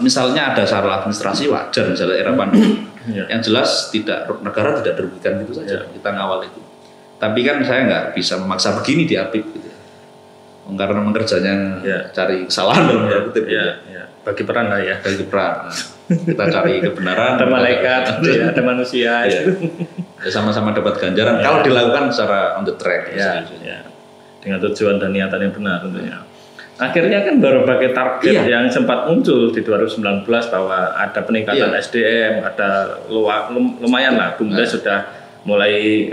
Speaker 1: misalnya ada salah administrasi wajar misalnya era pandemi yang jelas negara tidak dirugikan gitu saja kita ngawal itu. Tapi kan saya nggak bisa memaksa begini di APIP gitu ya. Karena kerjanya cari kesalahan dalam tanda kutip
Speaker 2: bagi peran lah ya.
Speaker 1: Bagi peran. Kita cari kebenaran.
Speaker 2: Ada malaikat, ada manusia.
Speaker 1: Ya sama-sama dapat ganjaran kalau dilakukan secara on the track.
Speaker 2: Dengan tujuan dan niatan yang benar tentunya. Akhirnya kan berbagai target yang sempat muncul di 2019 bahwa ada peningkatan SDM, ada lumayan lah, BUMDes sudah mulai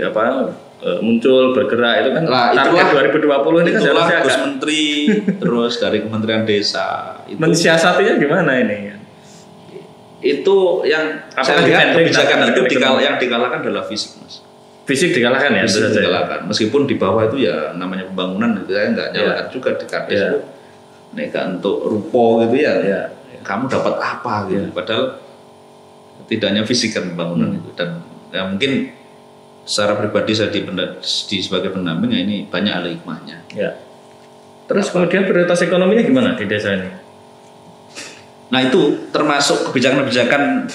Speaker 2: muncul bergerak itu kan target 2020 ini kan
Speaker 1: harusnya Gus Menteri terus dari Kementerian Desa
Speaker 2: itu mensiasatinya gimana ini?
Speaker 1: Itu yang saya lihat kebijakan hidup yang dikalahkan adalah fisik, Mas. Fisik dikalahkan ya, fisik dikalahkan. Meskipun di bawah itu ya namanya pembangunan itu saya nggak nyalakan juga di Kades itu. Neka untuk rupo gitu ya. Kamu dapat apa gitu. Padahal tidaknya fisik kan pembangunan itu, dan ya mungkin secara pribadi saya sebagai pendamping ya ini banyak hal hikmahnya. Ya.
Speaker 2: Terus kemudian prioritas ekonominya gimana di desa ini?
Speaker 1: Nah itu termasuk kebijakan-kebijakan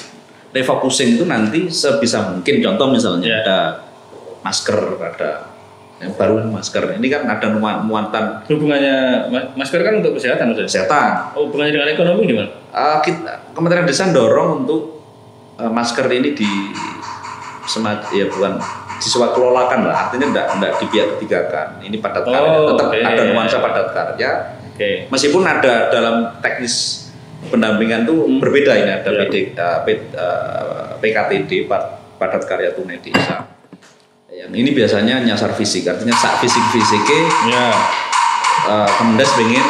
Speaker 1: refocusing itu nanti sebisa mungkin, contoh misalnya ada masker, ada yang baru masker, ini kan ada muatan.
Speaker 2: Hubungannya masker kan untuk kesehatan maksudnya?
Speaker 1: Kesehatan.
Speaker 2: Oh, hubungannya dengan ekonomi gimana?
Speaker 1: Kementerian Desa dorong untuk masker ini bukan diswakelolakan lah, artinya tidak di pihak ketiga kan. Ini padat karya, tetap ada nuansa padat karya. Meskipun ada dalam teknis pendampingan tuh berbeda, ini ada PKTD padat karya tunai desa. Yang ini biasanya nyasar fisik, artinya sak fisiknya. Kemendes pengen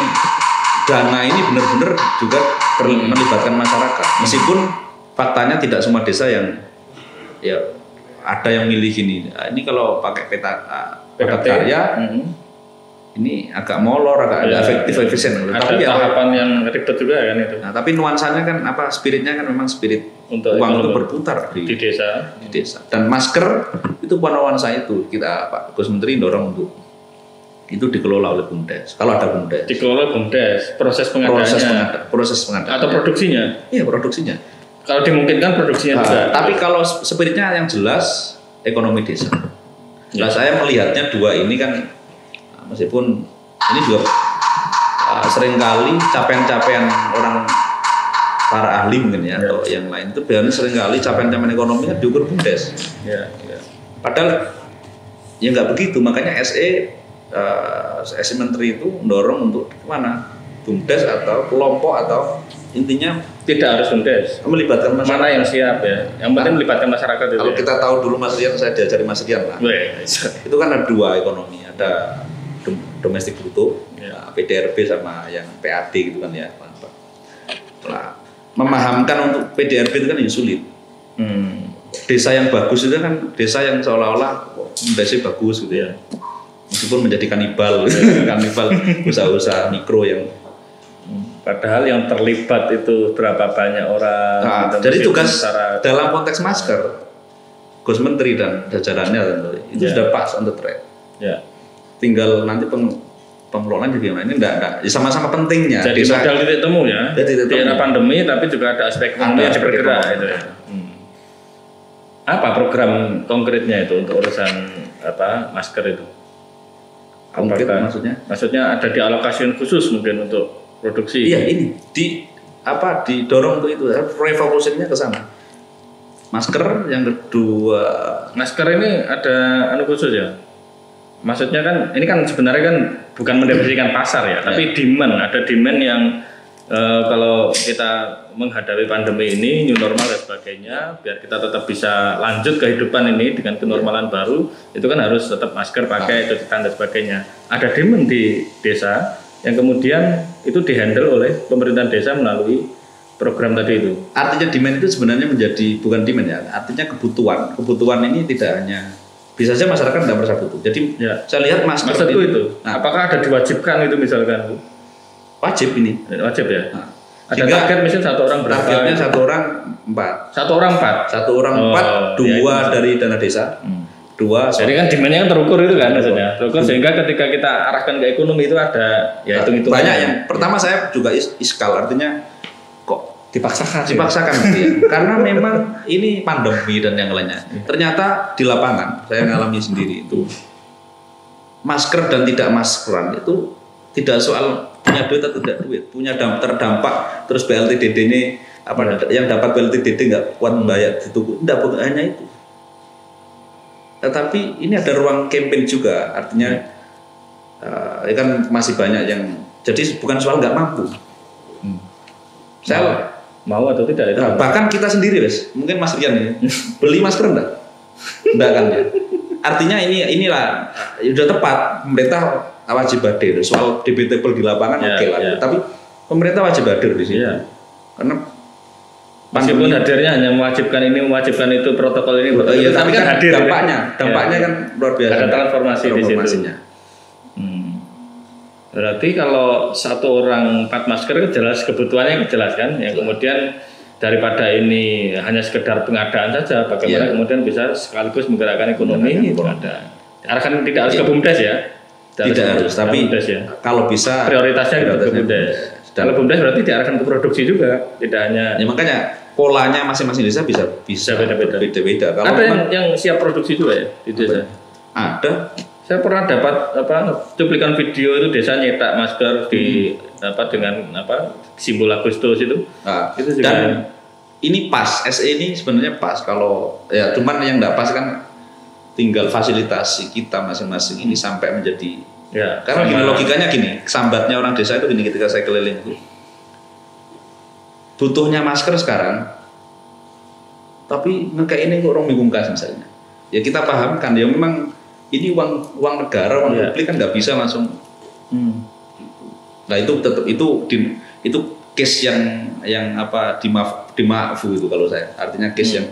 Speaker 1: dana ini benar-benar juga melibatkan masyarakat. Meskipun faktanya tidak semua desa yang ada yang milih gini. Ini kalau pakai padat karya. Ini agak molor, agak efisien.
Speaker 2: Ada tapi tahapan yang ribet juga kan itu.
Speaker 1: Nah, tapi nuansanya kan spiritnya kan memang spirit untuk uang itu berputar di desa. Dan masker itu nuansa itu kita Pak Gus Menteri dorong untuk itu dikelola oleh BUMDes. Kalau ada BUMDes.
Speaker 2: Dikelola BUMDes. Proses pengadaannya.
Speaker 1: Proses pengadaan.
Speaker 2: Atau produksinya?
Speaker 1: Iya, produksinya.
Speaker 2: Kalau dimungkinkan produksinya juga.
Speaker 1: Tapi kalau spiritnya yang jelas ekonomi desa. Nah, saya melihatnya dua ini kan. Meskipun ini juga seringkali capaian-capaian orang para ahli mungkin atau yang lain itu biasanya seringkali capaian-capaian ekonomi kan diukur BUMDes. Padahal ya nggak begitu, makanya SE Menteri itu mendorong untuk kemana? BUMDes atau kelompok atau intinya
Speaker 2: tidak harus BUMDes,
Speaker 1: melibatkan masyarakat.
Speaker 2: Mana yang siap ya? Yang penting melibatkan masyarakat itu.
Speaker 1: Kalau kita tahu dulu Mas Rian, saya diajari Mas Rian lah. Itu kan ada dua ekonomi, ada domestik bruto, PDRB sama yang PAD gitu kan ya. Nah, memahamkan untuk PDRB itu kan yang sulit. Desa yang bagus itu kan desa yang seolah-olah desa bagus gitu ya. Meskipun menjadi kanibal usaha-usaha mikro yang
Speaker 2: padahal yang terlibat itu berapa banyak orang.
Speaker 1: Nah, jadi tugas dalam konteks masker Gus Menteri dan jajarannya tentu itu sudah pas on the track. Tinggal nanti pengelolaan juga ini enggak sama-sama pentingnya.
Speaker 2: Jadi modal titik temu ya. Di era pandemi tapi juga ada aspek ekonomi yang bergerak itu ya. Apa program konkretnya itu untuk urusan masker itu?
Speaker 1: Konkret maksudnya?
Speaker 2: Maksudnya ada dialokasi khusus mungkin untuk produksi.
Speaker 1: Iya, ini didorong untuk itu. Refocusingnya ke sana. Masker yang kedua.
Speaker 2: Masker ini ada khusus ya? Maksudnya kan ini kan sebenarnya kan bukan mendefinisikan pasar ya, tapi ada demand yang kalau kita menghadapi pandemi ini new normal dan sebagainya, biar kita tetap bisa lanjut kehidupan ini dengan kenormalan baru, itu kan harus tetap masker pakai, cuci tangan dan sebagainya. Ada demand di desa yang kemudian itu dihandle oleh pemerintahan desa melalui program tadi itu.
Speaker 1: Artinya demand itu sebenarnya menjadi bukan demand ya, artinya kebutuhan. Kebutuhan ini tidak hanya bisa saja masyarakat tidak merasa butuh. Jadi saya lihat masker
Speaker 2: itu. Nah, apakah ada diwajibkan itu misalkan?
Speaker 1: Wajib ini.
Speaker 2: Wajib ya. Nah, ada target misalnya 1 orang berapa?
Speaker 1: Targetnya 1 orang 4.
Speaker 2: 1 orang 4.
Speaker 1: 1 orang 4, 2 dari dana desa. 2.
Speaker 2: Jadi kan demandnya kan terukur itu kan maksudnya. Terukur sehingga ketika kita arahkan ke ekonomi itu ada hitung-hitungan.
Speaker 1: Banyak yang. Pertama saya juga iskal, artinya kok dipaksakan gitu ya. Karena memang ini pandemi dan yang lainnya. Ternyata di lapangan saya ngalami sendiri itu masker dan tidak maskeran itu tidak soal punya duit atau tidak duit, punya terdampak terus BLTDD ini yang dapat BLTDD nggak kuat membayar ditunggu, tidak bukan hanya itu. Tetapi ini ada ruang campaign juga, artinya kan masih banyak yang jadi bukan soal nggak mampu. Saya
Speaker 2: mau atau tidak itu.
Speaker 1: Bahkan kita sendiri, mungkin Mas Rian ini beli masker enggak kan ya? artinya inilah sudah tepat pemerintah wajib hadir. Soal debatable di lapangan oke lah. Tapi pemerintah wajib hadir di sini. Karena
Speaker 2: meskipun hadirnya hanya mewajibkan itu protokol ini,
Speaker 1: tapi kan hadir. Dampaknya kan luar biasa.
Speaker 2: Ada transformasi di situ. Berarti kalau satu orang 4 masker jelas kebutuhannya jelas kan, yang kemudian daripada ini hanya sekedar pengadaan saja, bagaimana kemudian bisa sekaligus menggerakkan ekonomi itu ada. Arahkan tidak harus ke BUMDes ya.
Speaker 1: Tidak harus, tapi kalau bisa
Speaker 2: prioritasnya ke BUMDes. Kalau BUMDes berarti diarahkan ke produksi juga, tidak hanya.
Speaker 1: Ya makanya polanya masing-masing desa bisa beda-beda.
Speaker 2: Kalau ada yang siap produksi juga ya di desa.
Speaker 1: Ada.
Speaker 2: Saya pernah dapat cuplikan video itu desa nyetak masker dengan simbol Agustus itu.
Speaker 1: Nah, itu juga. Dan ini pas, SE ini sebenarnya pas kalau ya cuman yang enggak pas kan tinggal fasilitasi kita masing-masing ini sampai menjadi karena gini logikanya gini, sambatnya orang desa itu gini ketika saya keliling itu. Butuhnya masker sekarang. Tapi ngekek ini kok orang bingung kas misalnya. Ya kita pahamkan ya memang ini uang negara, uang publik kan nggak bisa langsung. Nah itu tetap itu case yang dimaafu itu kalau saya. Artinya case yang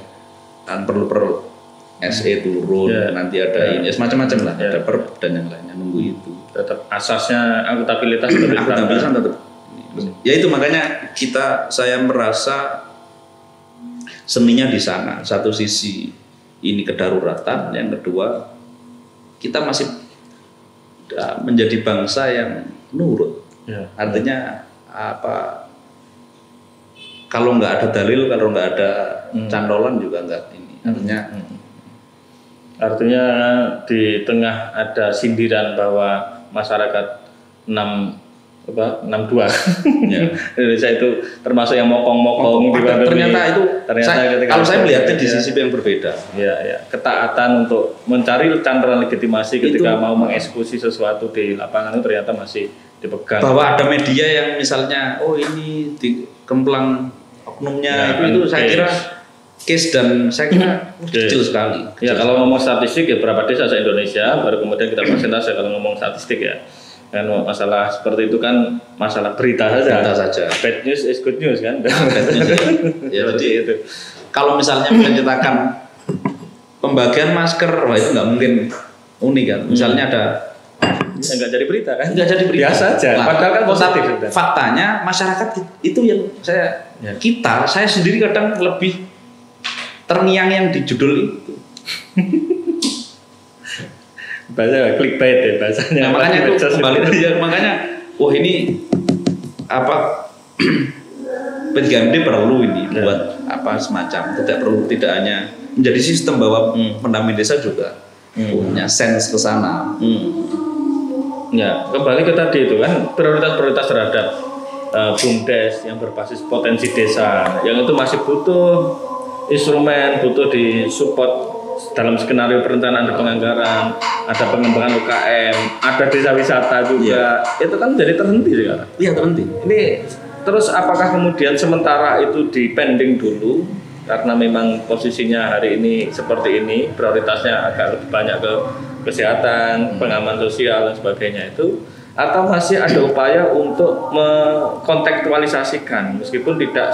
Speaker 1: kan perlu SE turun, nanti ada ini, semacam-macam lah, ada perp dan yang lainnya nunggu itu.
Speaker 2: Tetap asasnya akuntabilitas
Speaker 1: tetap. Ya itu makanya saya merasa seninya di sana. Satu sisi ini kedaruratan, yang kedua kita masih menjadi bangsa yang nurut. Artinya kalau nggak ada dalil, kalau nggak ada cantolan juga nggak ini.
Speaker 2: Artinya di tengah ada sindiran bahwa masyarakat 62 Indonesia itu termasuk yang mokong-mokong
Speaker 1: ternyata kalau saya melihatnya di sisi yang berbeda.
Speaker 2: Ketaatan untuk mencari cantolan legitimasi ketika mau mengeksekusi sesuatu di lapangan itu ternyata masih dipegang.
Speaker 1: Bahwa ada media yang misalnya ini dikemplang oknumnya itu saya kira case dan saya kira kecil sekali.
Speaker 2: Kalau ngomong statistik ya berapa desa se-Indonesia, baru kemudian kita persentase kalau ngomong statistik ya. Kan masalah seperti itu kan masalah berita saja. Bad news is good news kan.
Speaker 1: Bad news ya. Jadi itu. Kalau misalnya menciptakan pembagian masker, wah itu nggak mungkin unik kan. Misalnya ada
Speaker 2: nggak jadi berita kan?
Speaker 1: Nggak jadi berita.
Speaker 2: Biasa aja. Padahal kan positif.
Speaker 1: Faktanya masyarakat itu yang saya sendiri kadang lebih terngiang yang di judul itu.
Speaker 2: Bahasa clickbait ya bahasanya.
Speaker 1: Makanya itu kembali makanya ini P3MD perlu ini buat semacam tidak hanya menjadi sistem bahwa pendamping desa juga punya sense ke sana.
Speaker 2: Ya, kembali ke tadi itu kan prioritas terhadap BUMDes yang berbasis potensi desa yang itu masih butuh instrumen, butuh disupport dalam skenario perencanaan dan penganggaran, ada pengembangan UKM, ada desa wisata juga, itu kan jadi terhenti sekarang.
Speaker 1: Iya terhenti.
Speaker 2: Ini terus apakah kemudian sementara itu dipending dulu karena memang posisinya hari ini seperti ini, prioritasnya agak lebih banyak ke kesehatan, pengaman sosial dan sebagainya itu, atau masih ada upaya untuk mengkontekstualisasikan meskipun tidak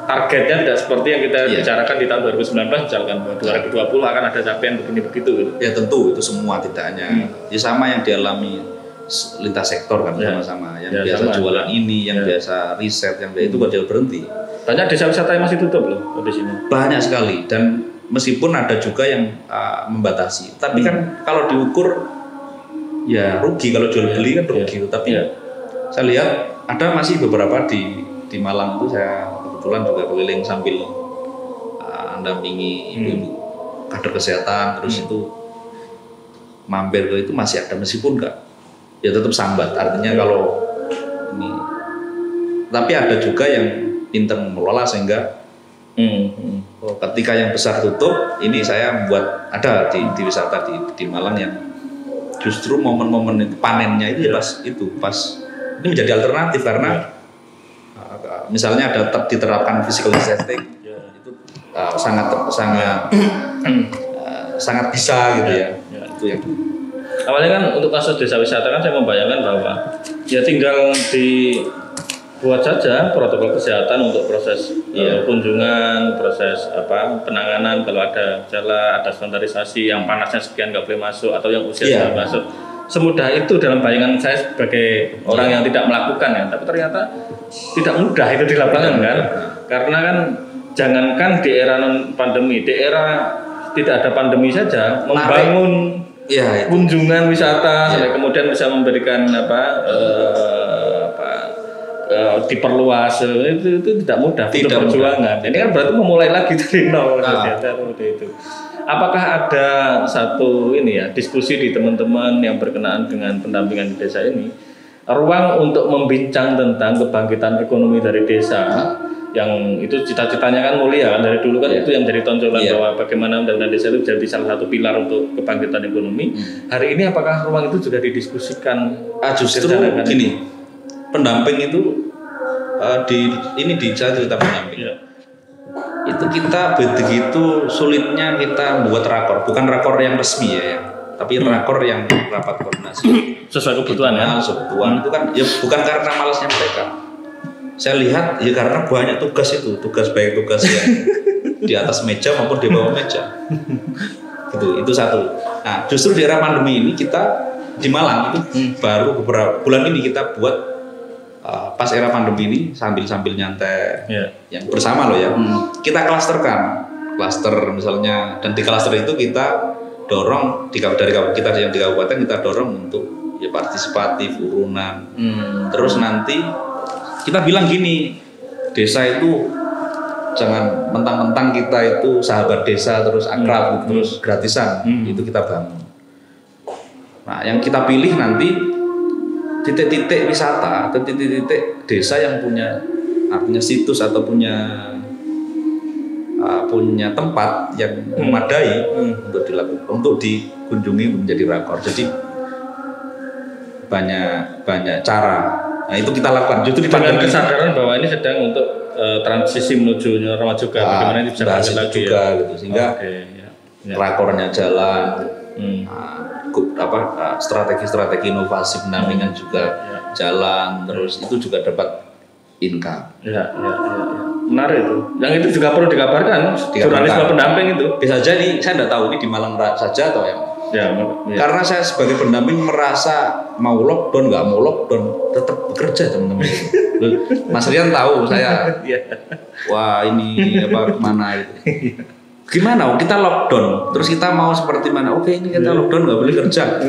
Speaker 2: targetnya tidak seperti yang kita bicarakan di tahun 2019 misalkan 2020 akan ada capaian begini begitu gitu.
Speaker 1: Ya tentu itu semua tidak hanya sama yang dialami lintas sektor kan sama-sama yang biasa jualan ini, yang biasa riset, yang itu kok berhenti.
Speaker 2: Banyak desa wisata yang masih tutup loh di sini.
Speaker 1: Banyak sekali dan meskipun ada juga yang membatasi. Tapi kan kalau diukur ya rugi kalau jual beli kan rugi. Tapi saya lihat ada masih beberapa di Malang itu saya kebetulan juga keliling sambil mendampingi ibu-ibu kader kesehatan terus itu mampir ke itu masih ada meskipun enggak ya tetap sambat artinya kalau ini tapi ada juga yang pintar mengelola sehingga ketika yang besar tutup ini saya buat ada di wisata di Malang yang justru momen-momen itu panennya itu pas ini menjadi alternatif karena misalnya ada diterapkan physical distancing itu sangat sangat bisa gitu ya. Itu yang
Speaker 2: awalnya kan untuk kasus desa wisata kan saya membayangkan bahwa ya tinggal dibuat saja protokol kesehatan untuk proses kunjungan, proses penanganan kalau ada gejala, ada standarisasi yang panasnya sekian nggak boleh masuk atau yang usia nggak masuk. Semudah itu dalam bayangan saya sebagai orang yang tidak melakukan ya, tapi ternyata tidak mudah itu di lapangan kan, karena kan jangankan di era non pandemi, di era tidak ada pandemi saja membangun kunjungan wisata sampai kemudian bisa memberikan diperluas itu tidak mudah, butuh perjuangan. Ini kan berarti memulai lagi dari nol itu. Apakah ada satu diskusi di teman-teman yang berkenaan dengan pendampingan di desa ini, ruang untuk membincang tentang kebangkitan ekonomi dari desa yang itu cita-citanya kan mulia kan dari dulu kan itu yang jadi tonjolan bahwa bagaimana undang-undang desa itu jadi salah satu pilar untuk kebangkitan ekonomi. Hari ini apakah ruang itu juga didiskusikan?
Speaker 1: Justru gini, pendamping itu di cerita pendamping. Itu kita begitu sulitnya kita buat rakor, bukan rakor yang resmi ya, tapi rakor yang rapat koordinasi
Speaker 2: sesuai kebutuhan
Speaker 1: kebutuhan itu kan ya bukan karena malasnya mereka. Saya lihat ya karena banyak tugas baik tugas yang di atas meja maupun di bawah meja. Itu satu. Nah, justru di era pandemi ini kita di Malang itu baru beberapa bulan ini kita buat pas era pandemi ini sambil nyantai yang bersama loh ya. Kita klaster misalnya, dan di klaster itu kita dorong dari kita yang di kabupaten kita dorong untuk ya partisipatif, urunan. Terus nanti kita bilang gini, desa itu jangan mentang-mentang kita itu sahabat desa terus akrab terus gratisan, itu kita bangun. Nah, yang kita pilih nanti titik-titik wisata atau titik-titik desa yang punya situs atau punya tempat yang memadai untuk dilakukan, untuk dikunjungi menjadi rakor. Jadi banyak cara. Nah, itu kita lakukan. Justru
Speaker 2: dengan kesadaran bahwa ini sedang untuk transisi menuju normal juga. Bagaimana ini bisa
Speaker 1: berhasil juga gitu, sehingga rakornya jalan. Strategi inovasi pendampingan juga jalan, terus itu juga dapat income.
Speaker 2: Menarik itu. Yang itu juga perlu dikabarkan. Jurnalisme pendamping itu.
Speaker 1: Bisa jadi, saya tidak tahu ini di Malang saja atau yang. Karena saya sebagai pendamping merasa mau lockdown nggak mau lockdown tetap bekerja teman-teman. Mas Rian tahu saya. Wah ini kemana itu? Gimana? Kita lockdown, terus kita mau seperti mana? Oke, ini kita lockdown nggak boleh kerja.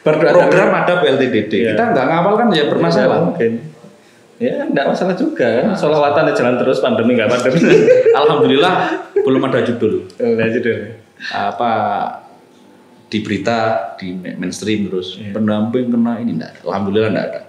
Speaker 1: Program ada PLTDD. Kita nggak ngawal kan ya bermasalah.
Speaker 2: Ya, nggak masalah juga. Sholawatan jalan terus, pandemi nggak pandemi.
Speaker 1: Alhamdulillah belum ada judul. Di berita di mainstream terus pendamping kena ini enggak. Alhamdulillah enggak ada.